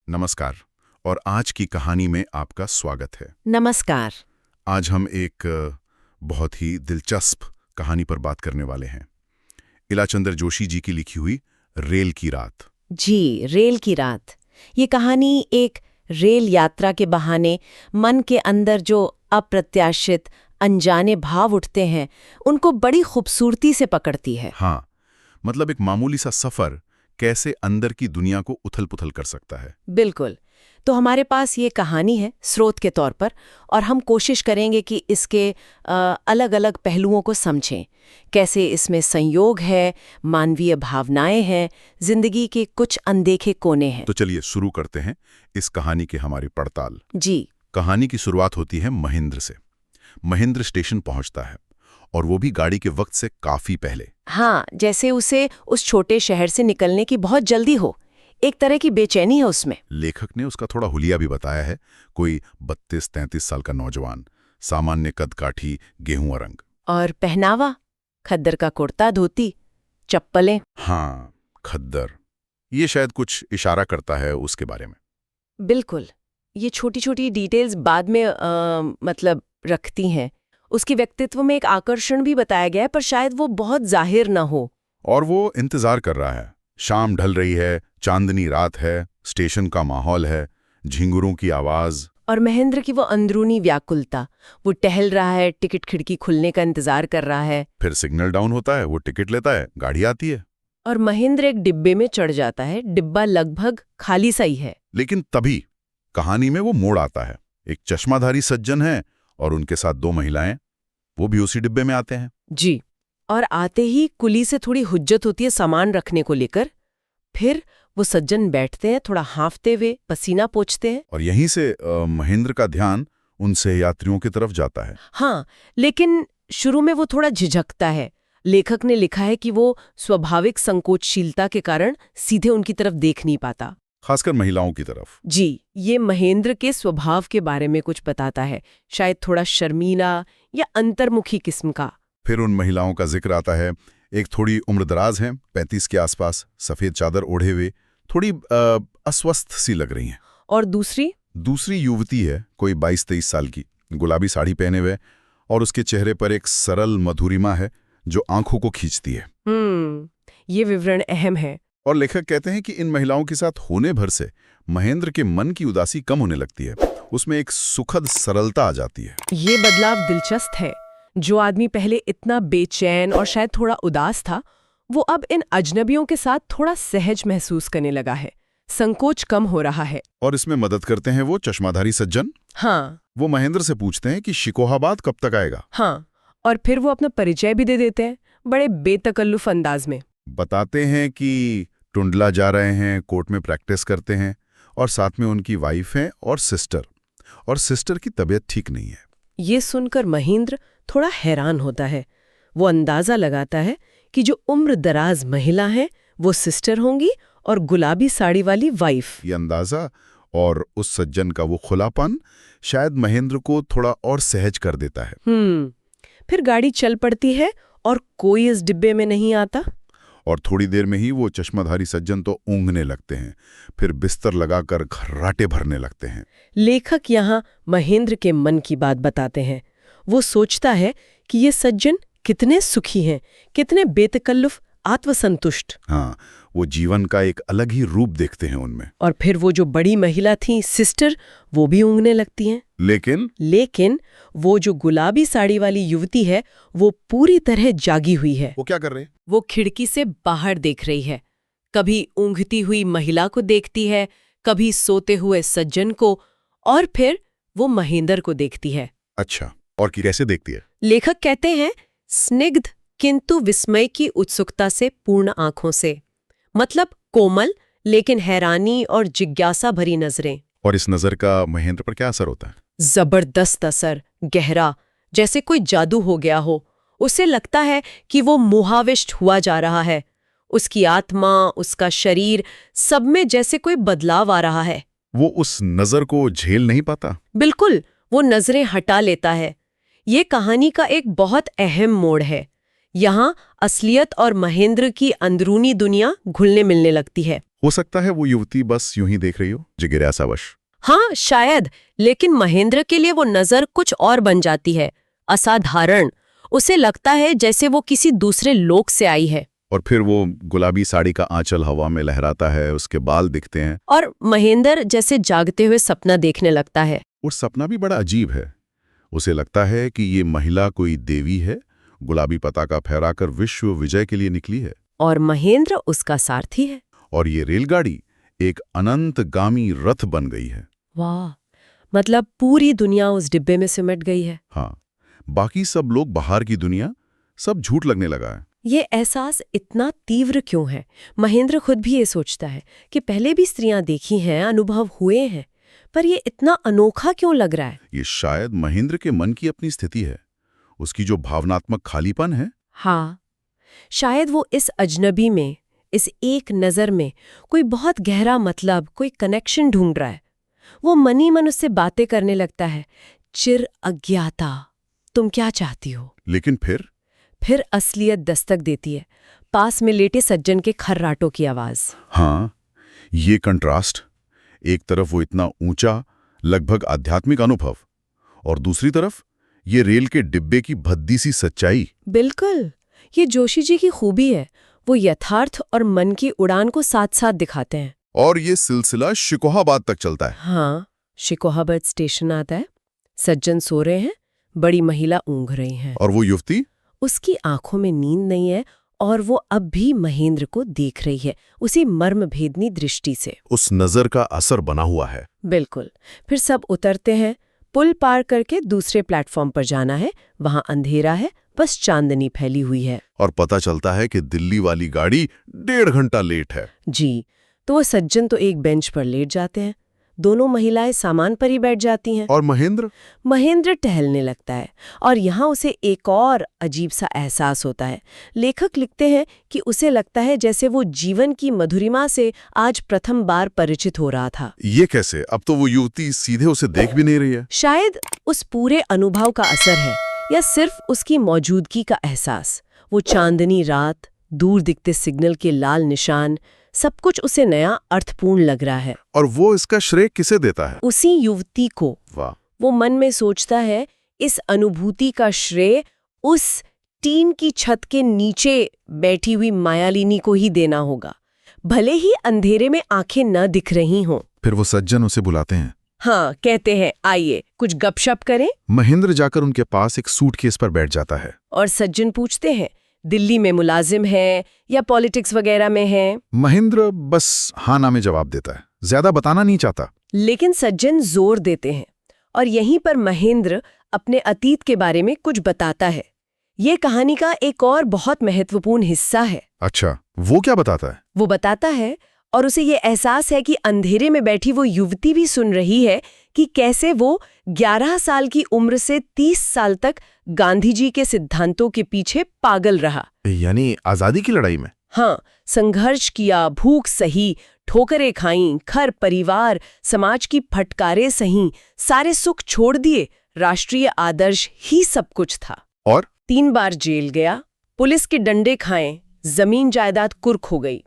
नमस्कार। और आज की कहानी में आपका स्वागत है। नमस्कार। आज हम एक बहुत ही दिलचस्प कहानी पर बात करने वाले हैं। इलाचंद्र जोशी जी की लिखी हुई रेल की रात। जी, रेल की रात। ये कहानी एक रेल यात्रा के बहाने मन के अंदर जो अप्रत्याशित अनजाने भाव उठते हैं उनको बड़ी खूबसूरती से पकड़ती है। हाँ, मतलब एक मामूली सा सफर कैसे अंदर की दुनिया को उथल-पुथल कर सकता है। बिल्कुल। तो हमारे पास ये कहानी है स्रोत के तौर पर, और हम कोशिश करेंगे कि इसके अलग-अलग पहलुओं को समझें। कैसे इसमें संयोग है, मानवीय भावनाएं हैं, जिंदगी के कुछ अनदेखे कोने हैं। तो चलिए शुरू करते हैं इस कहानी की हमारी पड़ताल। जी। कहानी की शुरुआत होती है महेंद्र से। महेंद्र स्टेशन पहुंचता है, और वो भी गाड़ी के वक्त से काफी पहले। हाँ, जैसे उसे उस छोटे शहर से निकलने की बहुत जल्दी हो। एक तरह की बेचैनी है उसमें। लेखक ने उसका थोड़ा हुलिया भी बताया है। कोई 32-33 साल का नौजवान, सामान्य कद काठी, गेहुआ रंग। और पहनावा, खद्दर का कुर्ता धोती, चप्पलें। हाँ, खद्दर। ये शायद कुछ इशारा करता है उसके बारे में। बिल्कुल। ये छोटी छोटी डिटेल्स बाद में मतलब रखती हैं। उसके व्यक्तित्व में एक आकर्षण भी बताया गया है, पर शायद वो बहुत जाहिर ना हो। और वो इंतजार कर रहा है। शाम ढल रही है, चांदनी रात है, स्टेशन का माहौल है, झिंगुरों की आवाज। और महेंद्र की वो अंदरूनी व्याकुलता। वो टहल रहा है, टिकट खिड़की खुलने का इंतजार कर रहा है। फिर सिग्नल डाउन होता है, वो टिकट लेता है, गाड़ी आती है। और महेंद्र एक डिब्बे में चढ़ जाता है। डिब्बा लगभग खाली सा ही है। लेकिन तभी कहानी में वो मोड़ आता है। एक चश्माधारी सज्जन है और उनके साथ 2 महिलाएं, वो भी उसी डिब्बे में आते हैं। जी। और आते ही कुली से थोड़ी हुज्जत होती है सामान रखने को लेकर। फिर वो सज्जन बैठते हैं, थोड़ा हांफते हुए, पसीना पोंछते हैं। और यहीं से महेंद्र का ध्यान उनसे यात्रियों की तरफ जाता है। हाँ, लेकिन शुरू में वो थोड़ा झिझकता है। लेखक ने लिखा है कि वो स्वाभाविक संकोचशीलता के कारण सीधे उनकी तरफ देख नहीं पाता। खासकर महिलाओं की तरफ। जी, ये महेंद्र के स्वभाव के बारे में कुछ बताता है। शायद थोड़ा शर्मीला या अंतर्मुखी किस्म का। फिर उन महिलाओं का जिक्र आता है। एक थोड़ी उम्रदराज है, 35 के आसपास, सफेद चादर ओढ़े हुए, थोड़ी अस्वस्थ सी लग रही हैं। और दूसरी युवती है, कोई 22-23 साल की, गुलाबी साड़ी पहने हुए, और उसके चेहरे पर एक सरल मधुरिमा है जो आंखों को खींचती है। ये विवरण अहम है। और लेखक कहते हैं कि इन महिलाओं के साथ होने भर से महेंद्र के मन की उदासी कम होने लगती है। उसमें एक सुखद सरलता आ जाती है। ये बदलाव दिलचस्प है। जो आदमी पहले इतना बेचैन और शायद थोड़ा उदास था, वो अब इन अजनबियों के साथ थोड़ा सहज महसूस करने लगा है। संकोच कम हो रहा है। और इसमें मदद करते हैं वो चश्माधारी सज्जन। हाँ। वो महेंद्र से पूछते हैं कि शिकोहाबाद कब तक आएगा। हाँ, और फिर वो अपना परिचय भी दे देते हैं, बड़े बेतकल्लुफ अंदाज में। बताते हैं कि टुंडला जा रहे हैं, कोर्ट में प्रैक्टिस करते हैं, और साथ में उनकी वाइफ है और सिस्टर की तबीयत ठीक नहीं है। ये सुनकर महेंद्र थोड़ा हैरान होता है। वो अंदाजा लगाता है कि जो उम्र दराज महिला है वो सिस्टर होंगी, और गुलाबी साड़ी वाली वाइफ। ये अंदाजा और उस सज्जन का वो खुलापन शायद महेंद्र को थोड़ा और सहज कर देता है। फिर गाड़ी चल पड़ती है और कोई इस डिब्बे में नहीं आता। और थोड़ी देर में ही वो चश्माधारी सज्जन तो ऊँघने लगते हैं, फिर बिस्तर लगाकर घर्राटे भरने लगते हैं। लेखक यहाँ महेंद्र के मन की बात बताते हैं। वो सोचता है कि ये सज्जन कितने सुखी हैं, कितने बेतकल्लुफ, आत्मसंतुष्ट। हाँ, वो जीवन का एक अलग ही रूप देखते हैं उनमें। और फिर वो जो बड़ी महिला थी, सिस्टर, वो भी ऊँघने लगती हैं। लेकिन वो जो गुलाबी साड़ी वाली युवती है, वो पूरी तरह जागी हुई है। वो क्या कर रहे हैं? वो खिड़की से बाहर देख रही है। कभी ऊँघती हुई महिला को देखती है, कभी सोते हुए सज्जन को, और फिर वो महेंद्र को देखती है। अच्छा, और कैसे देखती है? लेखक कहते हैं, स्निग्ध किंतु विस्मय की उत्सुकता से पूर्ण आंखों से। मतलब कोमल लेकिन हैरानी और जिज्ञासा भरी नजरें। और इस नजर का महेंद्र पर क्या असर होता है? जबरदस्त असर, गहरा, जैसे कोई जादू हो गया हो। उसे लगता है कि वो मोहाविष्ट हुआ जा रहा है। उसकी आत्मा, उसका शरीर, सब में जैसे कोई बदलाव आ रहा है। वो उस नजर को झेल नहीं पाता। बिल्कुल, वो नजरें हटा लेता है। ये कहानी का एक बहुत अहम मोड़ है। यहाँ असलियत और महेंद्र की अंदरूनी दुनिया घुलने मिलने लगती है। हो सकता है वो युवती बस यूं ही देख रही हो, जिज्ञासावश। हाँ शायद, लेकिन महेंद्र के लिए वो नजर कुछ और बन जाती है, असाधारण। उसे लगता है जैसे वो किसी दूसरे लोक से आई है। और फिर वो गुलाबी साड़ी का आंचल हवा में लहराता है, उसके बाल दिखते हैं। और महेंद्र जैसे जागते हुए सपना देखने लगता है। और सपना भी बड़ा अजीब है। उसे लगता है कि ये महिला कोई देवी है, गुलाबी पताका फहराकर विश्व विजय के लिए निकली है। और महेंद्र उसका सारथी है। और ये रेलगाड़ी एक अनंतगामी रथ बन गई है। वाह, मतलब पूरी दुनिया उस डिब्बे में सिमट गई है। हाँ, बाकी सब लोग बाहर की दुनिया, सब झूठ लगने लगा है। ये एहसास इतना तीव्र क्यों है? महेंद्र खुद भी ये सोचता है कि पहले भी स्त्रियां देखी हैं, अनुभव हुए हैं, पर ये इतना अनोखा क्यों लग रहा है? ये शायद महेंद्र के मन की अपनी स्थिति है, उसकी जो भावनात्मक खालीपन है। हाँ, शायद वो इस अजनबी में, इस एक नज़र में कोई बहुत गहरा मतलब, कोई कनेक्शन ढूंढ रहा है। वो मनी मन उससे बातें करने लगता है। चिर अज्ञाता, तुम क्या चाहती हो? लेकिन फिर असलियत दस्तक देती है, पास में लेटे सज्जन के खर्राटों की आवाज। हाँ, ये कंट्रास्ट, एक तरफ वो इतना ऊंचा, लगभग आध्यात्मिक अनुभव, और दूसरी तरफ ये रेल के डिब्बे की भद्दी सी सच्चाई। बिल्कुल, ये जोशी जी की खूबी है, वो यथार्थ और मन की उड़ान को साथ साथ दिखाते हैं। और ये सिलसिला शिकोहाबाद तक चलता है। हाँ, शिकोहाबाद स्टेशन आता है, सज्जन सो रहे हैं, बड़ी महिला ऊँघ रही हैं। और वो युवती, उसकी आंखों में नींद नहीं है और वो अब भी महेंद्र को देख रही है, उसी मर्मभेदनी दृष्टि से। उस नजर का असर बना हुआ है। बिल्कुल। फिर सब उतरते हैं, पुल पार करके दूसरे प्लेटफॉर्म पर जाना है। वहां अंधेरा है, बस चांदनी फैली हुई है। और पता चलता है कि दिल्ली वाली गाड़ी 1.5 घंटा लेट है। जी, तो वो सज्जन तो एक बेंच पर लेट जाते हैं, दोनों महिलाएं सामान पर ही बैठ जाती हैं। और महेंद्र टहलने लगता है, और यहाँ उसे एक और अजीब सा एहसास होता है। लेखक लिखते हैं कि उसे लगता है जैसे वो जीवन की मधुरिमा से आज प्रथम बार परिचित हो रहा था। ये कैसे? अब तो वो युवती सीधे उसे देख भी नहीं रही है। शायद उस पूरे अनुभव का असर है, या सिर्फ उसकी मौजूदगी का एहसास। वो चांदनी रात, दूर दिखते सिग्नल के लाल निशान, सब कुछ उसे नया अर्थपूर्ण लग रहा है। और वो इसका श्रेय किसे देता है? उसी युवती को। वाह। वो मन में सोचता है, इस अनुभूति का श्रेय उस टीन की छत के नीचे बैठी हुई मायालिनी को ही देना होगा, भले ही अंधेरे में आंखें न दिख रही हों। फिर वो सज्जन उसे बुलाते हैं। हाँ, कहते हैं आइए कुछ गपशप करें। महेंद्र जाकर उनके पास एक सूटकेस पर बैठ जाता है। और सज्जन पूछते हैं, दिल्ली में मुलाजिम है या पॉलिटिक्स वगैरह में है? महेंद्र बस हाँ ना में जवाब देता है, ज्यादा बताना नहीं चाहता। लेकिन सज्जन जोर देते हैं, और यहीं पर महेंद्र अपने अतीत के बारे में कुछ बताता है। ये कहानी का एक और बहुत महत्वपूर्ण हिस्सा है। अच्छा, वो क्या बताता है? वो बताता है, और उसे ये एहसास है कि अंधेरे में बैठी वो युवती भी सुन रही है, कि कैसे वो 11 साल की उम्र से 30 साल तक गांधी जी के सिद्धांतों के पीछे पागल रहा। यानी आजादी की लड़ाई में? हाँ, संघर्ष किया, भूख सही, ठोकरें खाईं, घर परिवार समाज की फटकारें सही, सारे सुख छोड़ दिए, राष्ट्रीय आदर्श ही सब कुछ था। और 3 बार जेल गया, पुलिस के डंडे खाए, जमीन जायदाद कुर्क हो गई।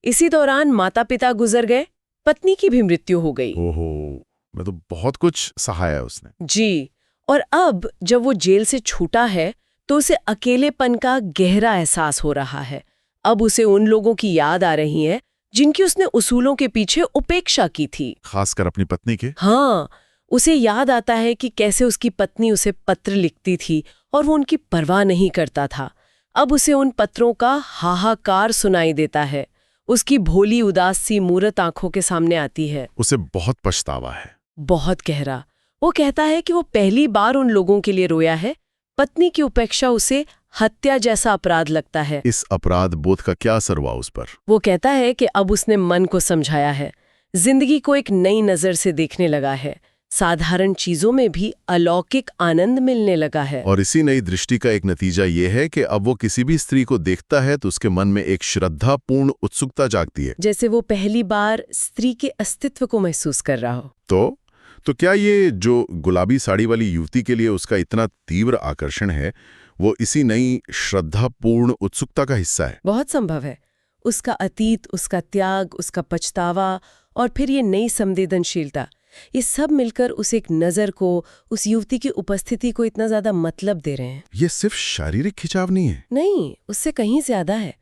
इसी दौरान माता पिता गुजर गए, पत्नी की भी मृत्यु हो गई। ओहो, मैं तो बहुत कुछ सहा है उसने। जी, और अब जब वो जेल से छूटा है तो उसे अकेलेपन का गहरा एहसास हो रहा है। अब उसे उन लोगों की याद आ रही है जिनकी उसने उसूलों के पीछे उपेक्षा की थी, खासकर अपनी पत्नी के। हाँ, उसे याद आता है कि कैसे उसकी पत्नी उसे पत्र लिखती थी और वो उनकी परवाह नहीं करता था। अब उसे उन पत्रों का हाहाकार सुनाई देता है, उसकी भोली उदास सी मूरत आंखों के सामने आती है। उसे बहुत पछतावा है, बहुत गहरा। वो कहता है कि वो पहली बार उन लोगों के लिए रोया है। पत्नी की उपेक्षा उसे हत्या जैसा अपराध लगता है। इस अपराध बोध का क्या असर हुआ उस पर? वो कहता है कि अब उसने मन को समझाया है, जिंदगी को एक नई नजर से देखने लगा है, साधारण चीजों में भी अलौकिक आनंद मिलने लगा है। और इसी नई दृष्टि का एक नतीजा ये है कि अब वो किसी भी स्त्री को देखता है तो उसके मन में एक श्रद्धापूर्ण उत्सुकता जागती है, जैसे वो पहली बार स्त्री के अस्तित्व को महसूस कर रहा हो। तो क्या ये जो गुलाबी साड़ी वाली युवती के लिए उसका इतना तीव्र आकर्षण है, वो इसी नई श्रद्धापूर्ण उत्सुकता का हिस्सा है। बहुत संभव है। उसका अतीत, उसका त्याग, उसका पछतावा और फिर ये नई संवेदनशीलता, ये सब मिलकर उस एक नज़र को, उस युवती की उपस्थिति को इतना ज़्यादा मतलब दे रहे हैं। ये सिर्फ शारीरिक खिंचाव नहीं है। नहीं, उससे कहीं ज़्यादा है।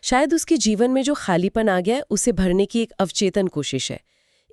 शायद उसके जीवन में जो खालीपन आ गया है उसे भरने की एक अवचेतन कोशिश है,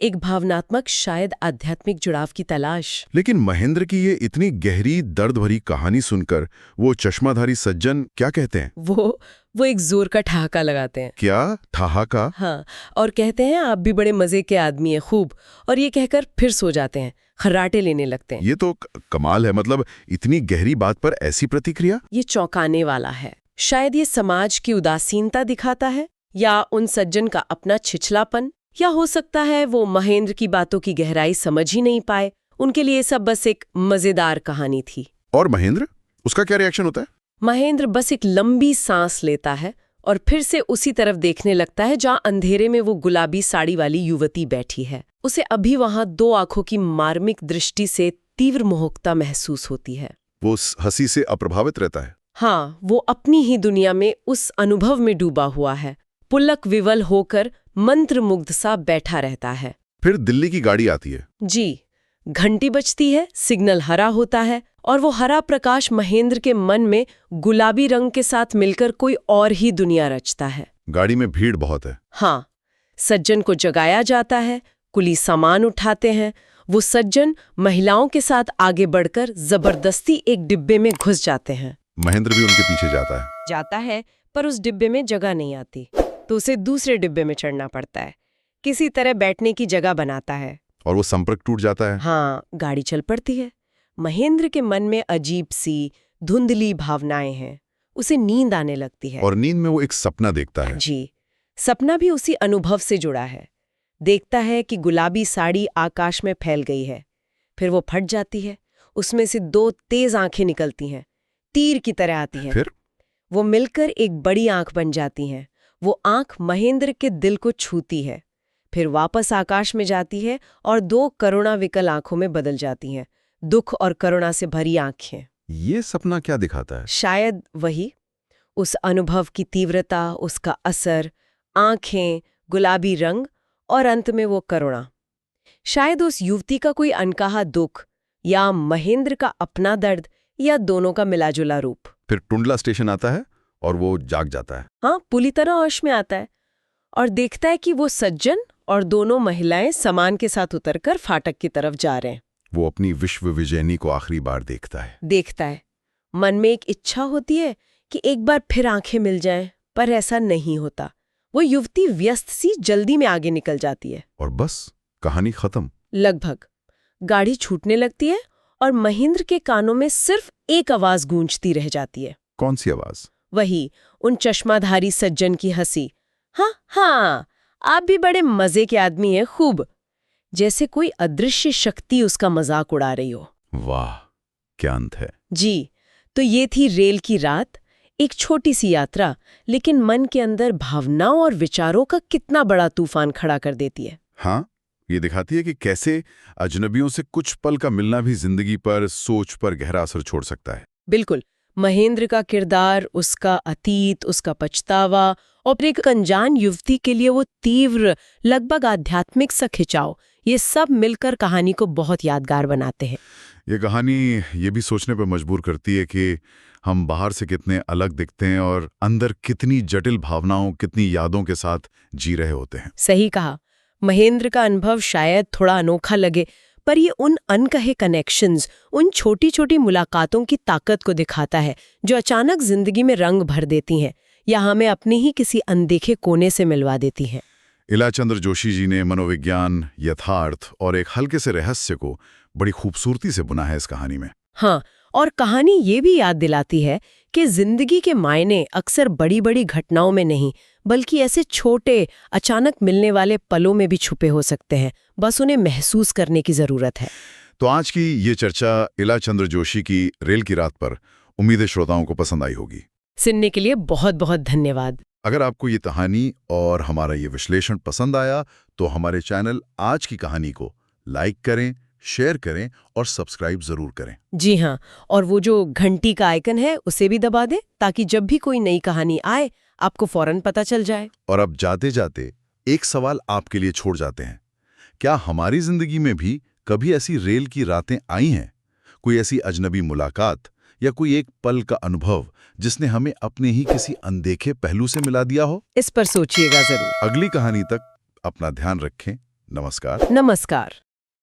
एक भावनात्मक, शायद आध्यात्मिक जुड़ाव की तलाश। लेकिन महेंद्र की ये इतनी गहरी दर्द भरी कहानी सुनकर वो चश्माधारी सज्जन क्या कहते हैं? वो एक जोर का ठहाका लगाते हैं। क्या ठहाका? हाँ, और कहते हैं आप भी बड़े मजे के आदमी हैं, खूब। और ये कहकर फिर सो जाते हैं, खर्राटे लेने लगते हैं। ये तो कमाल है। मतलब इतनी गहरी बात पर ऐसी प्रतिक्रिया? ये चौंकाने वाला है। शायद ये समाज की उदासीनता दिखाता है, या उन सज्जन का अपना छिछलापन, या हो सकता है वो महेंद्र की बातों की गहराई समझ ही नहीं पाए। उनके लिए सब बस एक मजेदार कहानी थी। और महेंद्र, उसका क्या रिएक्शन होता है? महेंद्र बस एक लंबी सांस लेता है और फिर से उसी तरफ देखने लगता है जहां अंधेरे में वो गुलाबी साड़ी वाली युवती बैठी है। उसे अभी वहां दो आंखों की मार्मिक दृष्टि से तीव्र मोहकता महसूस होती है। वो उस हंसी से अप्रभावित रहता है। हाँ, वो अपनी ही दुनिया में, उस अनुभव में डूबा हुआ है, पुलक विवल होकर मंत्रमुग्ध सा बैठा रहता है। फिर दिल्ली की गाड़ी आती है। जी, घंटी बजती है, सिग्नल हरा होता है, और वो हरा प्रकाश महेंद्र के मन में गुलाबी रंग के साथ मिलकर कोई और ही दुनिया रचता है। गाड़ी में भीड़ बहुत है। हाँ, सज्जन को जगाया जाता है, कुली सामान उठाते हैं। वो सज्जन महिलाओं के साथ आगे बढ़कर जबरदस्ती एक डिब्बे में घुस जाते हैं। महेंद्र भी उनके पीछे जाता है। पर उस डिब्बे में जगह नहीं आती, तो उसे दूसरे डिब्बे में चढ़ना पड़ता है। किसी तरह बैठने की जगह बनाता है और वो संपर्क टूट जाता है। हाँ, गाड़ी चल पड़ती है। महेंद्र के मन में अजीब सी धुंधली भावनाएं हैं। उसे नींद आने लगती है। और नींद में वो एक सपना देखता है। जी, सपना भी उसी अनुभव से जुड़ा है। देखता है कि गुलाबी साड़ी आकाश में फैल गई है, फिर वो फट जाती है, उसमें से दो तेज आंखें निकलती हैं, तीर की तरह आती हैं। फिर वो मिलकर एक बड़ी आंख बन जाती हैं। वो आंख महेंद्र के दिल को छूती है, फिर वापस आकाश में जाती है और दो करुणा विकल आंखों में बदल जाती हैं, दुख और करुणा से भरी आंखें। ये सपना क्या दिखाता है? शायद वही, उस अनुभव की तीव्रता, उसका असर, आंखें, गुलाबी रंग और अंत में वो करुणा। शायद उस युवती का कोई अनकहा दुख, या महेंद्र का अपना दर्द, या दोनों का मिलाजुला रूप। फिर टुंडला स्टेशन आता है और वो जाग जाता है। हाँ, पूरी तरह होश में आता है और देखता है कि वो सज्जन और दोनों महिलाएं सामान के साथ उतरकर फाटक की तरफ जा रहे हैं। वो अपनी विश्व विजेनी को आखिरी बार देखता है। मन में एक इच्छा होती है कि एक बार फिर आंखें मिल जाएं, पर ऐसा नहीं होता। वो युवती व्यस्त सी जल्दी में आगे निकल जाती है और बस कहानी खत्म। लगभग। गाड़ी छूटने लगती है और महेंद्र के कानों में सिर्फ एक आवाज गूंजती रह जाती है। कौन सी आवाज? वही, उन चश्माधारी सज्जन की हंसी। हाँ हाँ, आप भी बड़े मजे के आदमी हैं, खूब। जैसे कोई अदृश्य शक्ति उसका मजाक उड़ा रही हो। वाह, क्या अंत है। जी, तो ये थी रेल की रात। एक छोटी सी यात्रा, लेकिन मन के अंदर भावनाओं और विचारों का कितना बड़ा तूफान खड़ा कर देती है। हाँ, ये दिखाती है कि कैसे अजनबियों से कुछ पल का मिलना भी जिंदगी पर, सोच पर गहरा असर छोड़ सकता है। बिल्कुल, महेंद्र का किरदार, उसका अतीत, उसका पछतावा और एक अनजान युवती के लिए वो तीव्र, लगभग आध्यात्मिक सा खिंचाव, ये सब मिलकर कहानी को बहुत यादगार बनाते हैं। ये कहानी ये भी सोचने पर मजबूर करती है कि हम बाहर से कितने अलग दिखते हैं और अंदर कितनी जटिल भावनाओं, कितनी यादों के साथ जी रहे होते हैं। सही कहा। महेंद्र का अनुभव शायद थोड़ा अनोखा लगे, पर ये उन अनकहे कनेक्शंस, उन छोटी छोटी मुलाकातों की ताकत को दिखाता है जो अचानक जिंदगी में रंग भर देती हैं या हमें अपने ही किसी अनदेखे कोने से मिलवा देती हैं। इला चंद्र जोशी जी ने मनोविज्ञान, यथार्थ और एक हल्के से रहस्य को बड़ी खूबसूरती से बुना है इस कहानी में। हाँ, और कहानी ये भी याद दिलाती है कि जिंदगी के मायने अक्सर बड़ी बड़ी घटनाओं में नहीं, बल्कि ऐसे छोटे, अचानक मिलने वाले पलों में भी छुपे हो सकते हैं। बस उन्हें महसूस करने की जरूरत है। तो आज की ये चर्चा इला चंद्र जोशी की रेल की रात पर उम्मीद है श्रोताओं को पसंद आई होगी। सुनने के लिए बहुत बहुत धन्यवाद। अगर आपको ये कहानी और हमारा ये विश्लेषण पसंद आया तो हमारे चैनल आज की कहानी को लाइक करें, शेयर करें और सब्सक्राइब जरूर करें। जी हाँ, और वो जो घंटी का आइकन है उसे भी दबा दें ताकि जब भी कोई नई कहानी आए आपको फौरन पता चल जाए। और अब जाते जाते एक सवाल आपके लिए छोड़ जाते हैं। क्या हमारी जिंदगी में भी कभी ऐसी रेल की रातें आई हैं? कोई ऐसी अजनबी मुलाकात या कोई एक पल का अनुभव जिसने हमें अपने ही किसी अनदेखे पहलू से मिला दिया हो? इस पर सोचिएगा जरूर। अगली कहानी तक अपना ध्यान रखें। नमस्कार। नमस्कार।